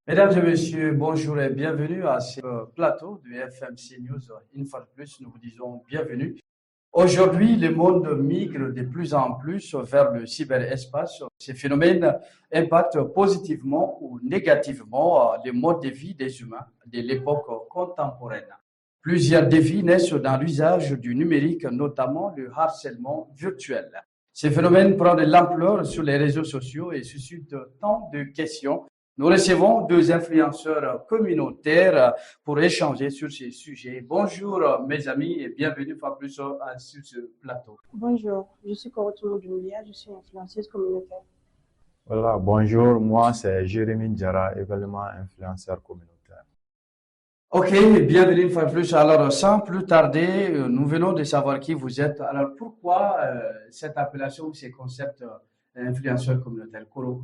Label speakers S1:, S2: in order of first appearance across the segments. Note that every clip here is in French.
S1: Mesdames et messieurs, bonjour et bienvenue à ce plateau de FMC News. Une fois de plus, nous vous disons bienvenue. Aujourd'hui, le monde migre de plus en plus vers le cyberespace. Ces phénomènes impactent positivement ou négativement le mode de vie des humains de l'époque contemporaine. Plusieurs défis naissent dans l'usage du numérique, notamment le harcèlement virtuel. Ces phénomènes prennent de l'ampleur sur les réseaux sociaux et suscitent tant de questions. Nous recevons deux influenceurs communautaires pour échanger sur ces sujets. Bonjour mes amis et bienvenue fois plus sur ce plateau.
S2: Bonjour, je suis Korotumo Doumbia, je suis influenceuse communautaire.
S3: Voilà, bonjour, moi c'est Jérémy Diarra, également influenceur communautaire.
S1: Ok, bienvenue une fois de plus. Alors, sans plus tarder, nous venons de savoir qui vous êtes. Alors, pourquoi cette appellation ou ces concepts influenceurs communautaires? Koro.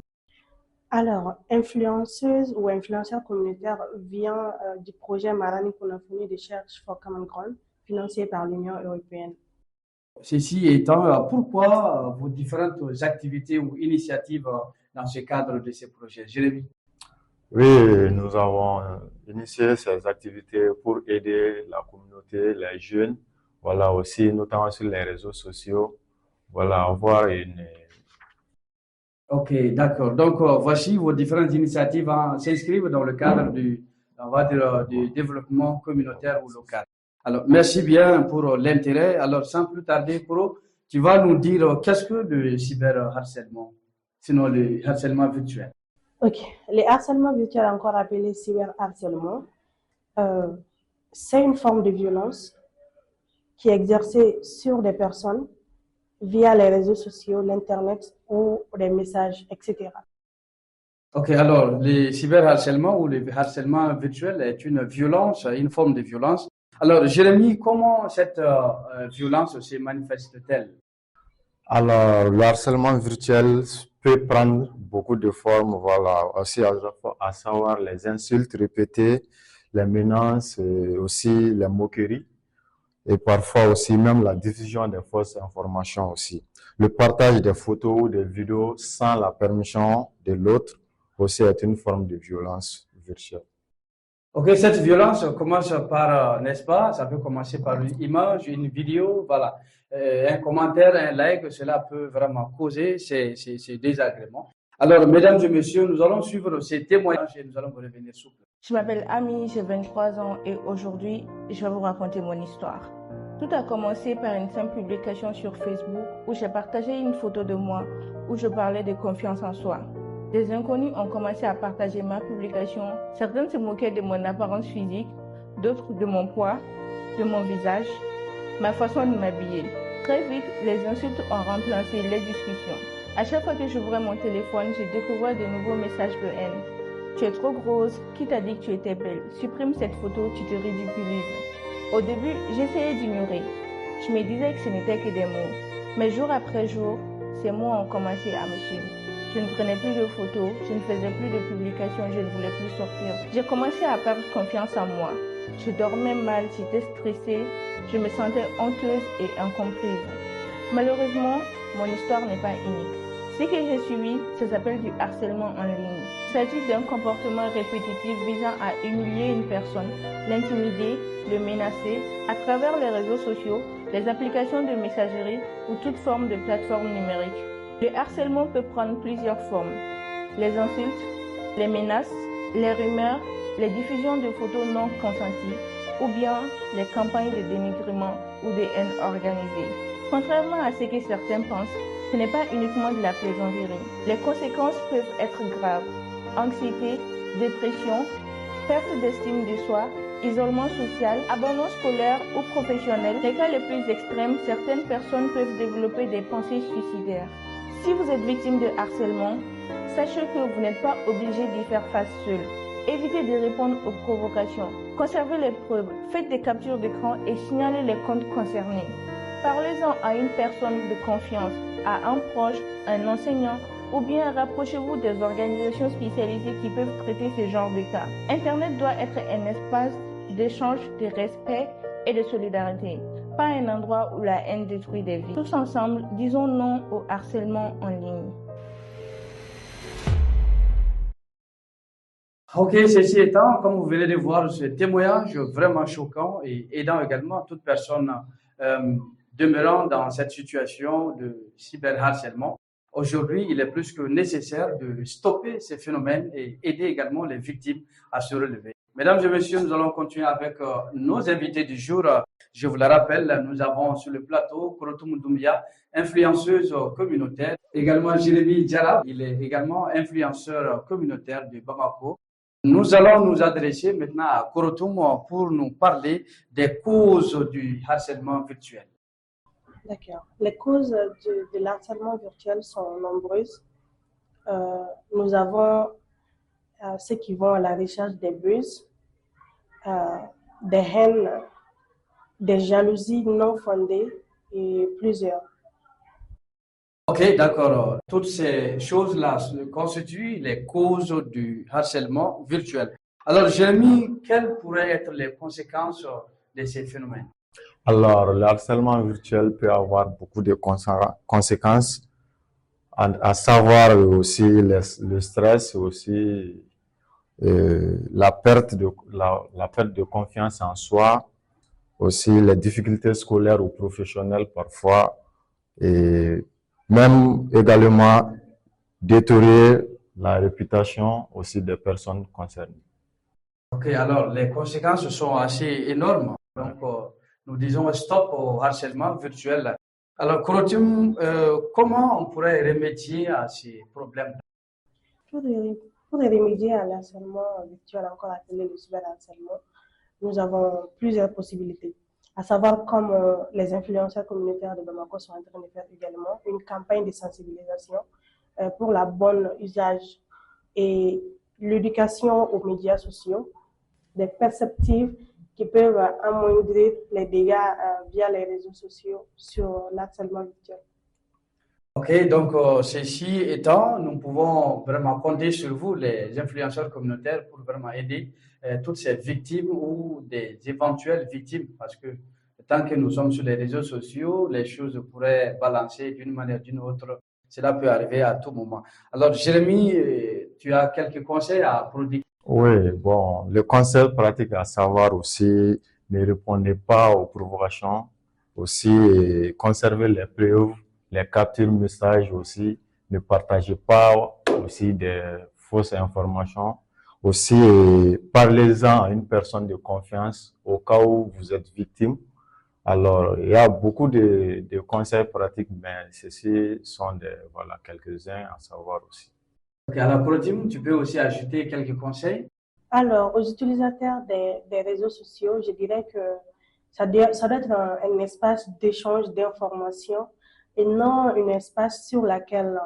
S2: Alors, influenceuse ou influenceur communautaire vient du projet Marani Konafoni de Search for Common Ground, financé par l'Union européenne.
S1: Ceci étant, pourquoi vos différentes activités ou initiatives dans ce cadre de ces projets? Jérémy.
S3: Oui, nous avons initié ces activités pour aider la communauté, les jeunes, voilà aussi, notamment sur les réseaux sociaux, voilà, avoir une...
S1: Ok, d'accord. Donc, voici vos différentes initiatives s'inscrivent dans le cadre on va dire, du développement communautaire ou local. Alors, merci bien pour l'intérêt. Alors, sans plus tarder, Pro, tu vas nous dire qu'est-ce que le cyberharcèlement, sinon le harcèlement virtuel.
S2: Ok, les harcèlements virtuels, encore appelés cyberharcèlement, euh, c'est une forme de violence qui est exercée sur des personnes via les réseaux sociaux, l'Internet ou les messages, etc.
S1: Ok, alors, le cyberharcèlement ou le harcèlement virtuel est une violence, une forme de violence. Alors, Jérémy, comment cette violence se manifeste-t-elle?
S3: Alors, le harcèlement virtuel peut prendre beaucoup de formes, voilà, aussi à savoir les insultes répétées, les menaces, et aussi les moqueries. Et parfois aussi même la diffusion des fausses informations aussi. Le partage des photos ou des vidéos sans la permission de l'autre aussi est une forme de violence virtuelle.
S1: Ok, cette violence commence par, n'est-ce pas, ça peut commencer par une image, une vidéo, voilà. Un commentaire, un like, cela peut vraiment causer ces désagréments. Alors, mesdames et messieurs, nous allons suivre ces témoignages et nous allons vous revenir sur place.
S4: Je m'appelle Ami, j'ai 23 ans et aujourd'hui, je vais vous raconter mon histoire. Tout a commencé par une simple publication sur Facebook où j'ai partagé une photo de moi où je parlais de confiance en soi. Des inconnus ont commencé à partager ma publication. Certains se moquaient de mon apparence physique, d'autres de mon poids, de mon visage, ma façon de m'habiller. Très vite, les insultes ont remplacé les discussions. À chaque fois que j'ouvrais mon téléphone, je découvrais de nouveaux messages de haine. Tu es trop grosse, qui t'a dit que tu étais belle? Supprime cette photo, tu te ridiculises. Au début, j'essayais d'ignorer. Je me disais que ce n'était que des mots. Mais jour après jour, ces mots ont commencé à me suivre. Je ne prenais plus de photos, je ne faisais plus de publications, je ne voulais plus sortir. J'ai commencé à perdre confiance en moi. Je dormais mal, j'étais stressée, je me sentais honteuse et incomprise. Malheureusement, mon histoire n'est pas unique. Ce que j'ai suivi, ça s'appelle du harcèlement en ligne. Il s'agit d'un comportement répétitif visant à humilier une personne, l'intimider, le menacer à travers les réseaux sociaux, les applications de messagerie ou toute forme de plateforme numérique. Le harcèlement peut prendre plusieurs formes. Les insultes, les menaces, les rumeurs, les diffusions de photos non consenties ou bien les campagnes de dénigrement ou de haine organisées. Contrairement à ce que certains pensent, ce n'est pas uniquement de la plaisanterie. Les conséquences peuvent être graves. Anxiété, dépression, perte d'estime de soi, isolement social, abandon scolaire ou professionnel. Dans les cas les plus extrêmes, certaines personnes peuvent développer des pensées suicidaires. Si vous êtes victime de harcèlement, sachez que vous n'êtes pas obligé d'y faire face seul. Évitez de répondre aux provocations. Conservez les preuves, faites des captures d'écran et signalez les comptes concernés. Parlez-en à une personne de confiance, à un proche, un enseignant ou bien rapprochez-vous des organisations spécialisées qui peuvent traiter ce genre de cas. Internet doit être un espace d'échange, de respect et de solidarité, pas un endroit où la haine détruit des vies. Tous ensemble, disons non au harcèlement en ligne.
S1: Ok, ceci étant, comme vous venez de voir ce témoignage vraiment choquant et aidant également toute personne euh, demeurant dans cette situation de cyberharcèlement, aujourd'hui, il est plus que nécessaire de stopper ces phénomènes et aider également les victimes à se relever. Mesdames et messieurs, nous allons continuer avec nos invités du jour. Je vous le rappelle, nous avons sur le plateau Korotoum Doumbia, influenceuse communautaire, également Jérémy Diarra, il est également influenceur communautaire de Bamako. Nous allons nous adresser maintenant à Korotoum pour nous parler des causes du harcèlement virtuel.
S2: D'accord. Les causes de l'harcèlement virtuel sont nombreuses. Nous avons ceux qui vont à la recherche des buzz, des haines, des jalousies non fondées et plusieurs.
S1: Ok, d'accord. Toutes ces choses-là constituent les causes du harcèlement virtuel. Alors, Jérémy, quelles pourraient être les conséquences de ces phénomènes?
S3: Alors, le harcèlement virtuel peut avoir beaucoup de conséquences, à savoir aussi le stress, aussi la perte de confiance en soi, aussi les difficultés scolaires ou professionnelles parfois, et même également détériorer la réputation aussi des personnes concernées.
S1: Ok, alors les conséquences sont assez énormes. Donc, nous disons stop au harcèlement virtuel. Alors, Korotim, comment on pourrait remédier à ces problèmes?
S2: Pour, pour remédier à l'harcèlement virtuel, encore appelé le cyberharcèlement, nous avons plusieurs possibilités. À savoir, comme les influenceurs communautaires de Bamako sont en train de faire également, une campagne de sensibilisation pour la bonne usage et l'éducation aux médias sociaux, des perspectives qui peuvent amoindrir les dégâts via les réseaux sociaux sur l'harcèlement virtuel.
S1: Ok, donc ceci étant, nous pouvons vraiment compter sur vous, les influenceurs communautaires, pour vraiment aider toutes ces victimes ou des éventuelles victimes, parce que tant que nous sommes sur les réseaux sociaux, les choses pourraient balancer d'une manière ou d'une autre. Cela peut arriver à tout moment. Alors, Jérémy, tu as quelques conseils à prodiguer?
S3: Oui, bon, le conseil pratique à savoir aussi, ne répondez pas aux provocations, aussi conservez les preuves, les captures messages aussi, ne partagez pas aussi des fausses informations, aussi parlez-en à une personne de confiance au cas où vous êtes victime. Alors, il y a beaucoup de conseils pratiques, mais ceux-ci sont voilà, quelques-uns à savoir aussi.
S1: Ok, alors, Korotim, tu peux aussi ajouter quelques conseils?
S2: Alors, aux utilisateurs des réseaux sociaux, je dirais que ça doit être un espace d'échange d'informations et non un espace sur laquelle,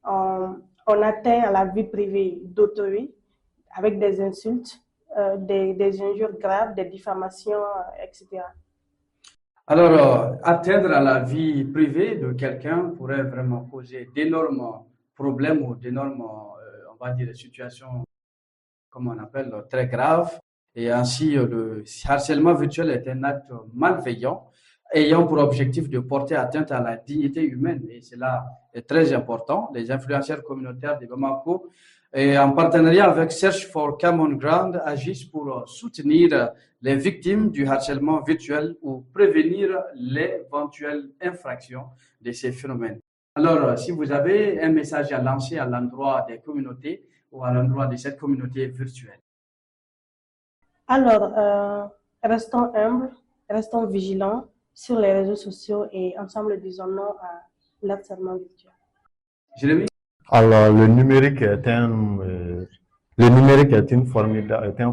S2: on atteint à la vie privée d'autrui avec des insultes, des injures graves, des diffamations, etc.
S1: Alors, atteindre à la vie privée de quelqu'un pourrait vraiment poser d'énormes problèmes ou d'énormes, on va dire, situations, comme on appelle, très graves. Et ainsi, le harcèlement virtuel est un acte malveillant ayant pour objectif de porter atteinte à la dignité humaine. Et cela est très important. Les influenceurs communautaires de Bamako, et en partenariat avec Search for Common Ground, agissent pour soutenir les victimes du harcèlement virtuel ou prévenir l'éventuelle infraction de ces phénomènes. Alors, si vous avez un message à lancer à l'endroit des communautés ou à l'endroit de cette communauté virtuelle.
S2: Alors, restons humbles, restons vigilants sur les réseaux sociaux et ensemble disons non à l'harcèlement virtuel.
S1: Jérémy?
S3: Alors, le numérique est un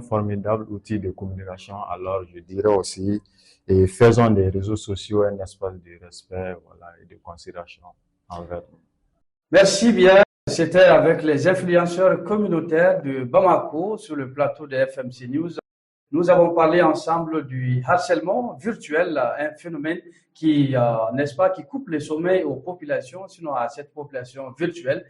S3: formidable outil de communication. Alors, je dirais aussi, et faisons des réseaux sociaux un espace de respect, voilà, et de considération envers nous.
S1: Merci bien. C'était avec les influenceurs communautaires de Bamako sur le plateau de FMC News. Nous avons parlé ensemble du harcèlement virtuel, un phénomène qui, n'est-ce pas, qui coupe les sommeils aux populations, sinon à cette population virtuelle.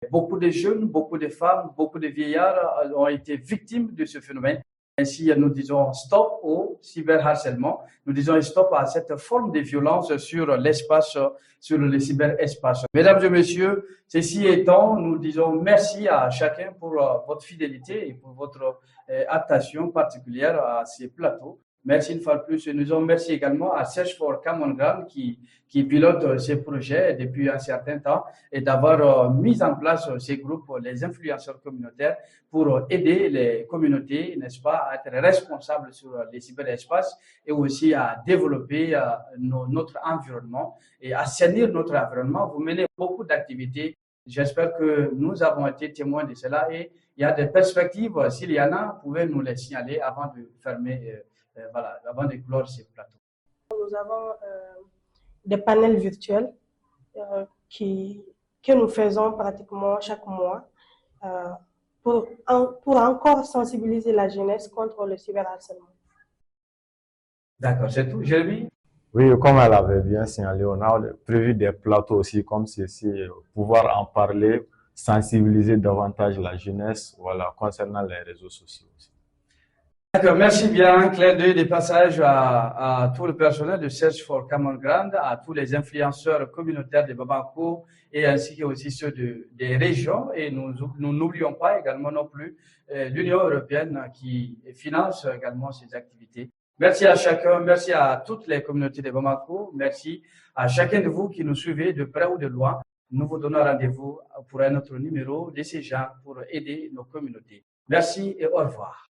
S1: Beaucoup de jeunes, beaucoup de femmes, beaucoup de vieillards ont été victimes de ce phénomène. Ainsi, nous disons stop au cyberharcèlement. Nous disons stop à cette forme de violence sur l'espace, sur le cyberespace. Mesdames et messieurs, ceci étant, nous disons merci à chacun pour votre fidélité et pour votre attention particulière à ces plateaux. Merci une fois de plus. Et nous disons merci également à Search for Common Ground qui pilote ces projets depuis un certain temps et d'avoir mis en place ces groupes, les influenceurs communautaires, pour aider les communautés, n'est-ce pas, à être responsables sur les cyberespaces et aussi à développer notre environnement et assainir notre environnement. Vous menez beaucoup d'activités. J'espère que nous avons été témoins de cela et il y a des perspectives. S'il y en a, vous pouvez nous les signaler avant de fermer. Voilà, avant de clore ces plateaux.
S2: Nous avons des panels virtuels que nous faisons pratiquement chaque mois pour encore sensibiliser la jeunesse contre le cyberharcèlement.
S1: D'accord, c'est tout, Jérémy?
S3: Oui, comme elle avait bien signalé, on a prévu des plateaux aussi comme ceci, pouvoir en parler, sensibiliser davantage la jeunesse, voilà, concernant les réseaux sociaux aussi.
S1: D'accord, merci bien. Claire d'œil des passages à tout le personnel de Search for Common Ground, à tous les influenceurs communautaires de Bamako et ainsi que aussi ceux des régions. Et nous n'oublions pas également non plus l'Union européenne qui finance également ces activités. Merci à chacun, merci à toutes les communautés de Bamako, merci à chacun de vous qui nous suivez de près ou de loin. Nous vous donnons rendez-vous pour un autre numéro de ces gens pour aider nos communautés. Merci et au revoir.